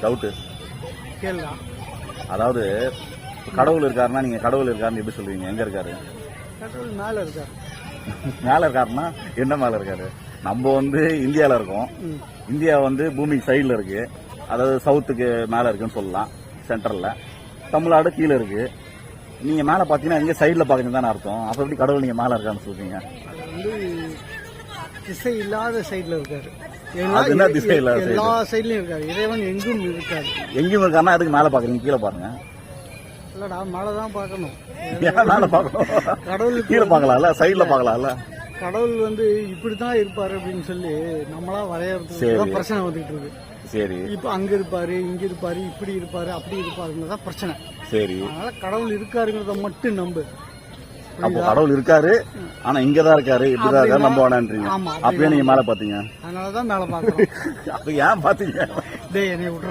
Doubt கேளுடா. அதாவது கடவுள் இருக்காருன்னா நீங்க கடவுள் இருக்காருன்னு எப்படி சொல்லுவீங்க? எங்க இருக்காரு? கடவுள் மேல இருக்காரு. மேல இருக்காருன்னா என்ன மேல இருக்காரு? நம்ம இந்தியால இருக்கோம். இந்தியா பூமிக்கு சைடுல இருக்கு, அதாவது சவுத்துக்கு மேல இருக்குன்னு சொல்லலாம். சென்ட்ரல்ல தமிழ்நாடு கீழே இருக்கு. நீங்க மேல பாத்தீங்கன்னா எங்க சைடுல பாக்குறீங்க தானே அர்த்தம். அப்ப எப்படி கடவுள் நீங்க மேல இருக்காருன்னு சொல்றீங்க? அது திசை இல்லாத சைடுல இருக்காரு. அது என்ன திசை இல்லாத side? எல்லா சைட்லயும் இருக்காரு. இறைவன் எங்கும் இருக்காரு. எங்கேயும் இருக்காருன்னா அதுக்கு மேல பாக்குறீங்க, கீழே பாருங்க. இல்லடா, மேலதான் பார்க்கணும். ஏன் மேல பாக்கணும்? கடவுளுக்கு கீழே பாக்கலாம்ல, சைடுல பாக்கலாம்ல. கடவுள் இப்படித்தான் இருப்பாரு அப்படின்னு சொல்லி நம்மளா வரையறதுக்கு சரி. தான் பிரச்சனை வந்துட்டு இருக்கு. சரி இப்ப அங்க இருப்பாரு, இங்க இருப்பாரு, இப்படி இருப்பாரு, அப்படி இருப்பாருங்கதான் பிரச்சனை. சரி. அதனால கடவுள் இருக்காருங்கிறத மட்டும் நம்பு. அப்போ கடவுள் இருக்காரு, ஆனா இங்கதான் இருக்காரு, இப்படிதான் இருக்காரு நம்ப வேணான்றீங்க. ஆமா, அப்பயே நீங்க மேல பாத்தீங்க. அதனாலதான் மேல பாக்குறோம். அப்ப ஏன் பாத்தீங்க? டேய், என்னை விட்டுறா.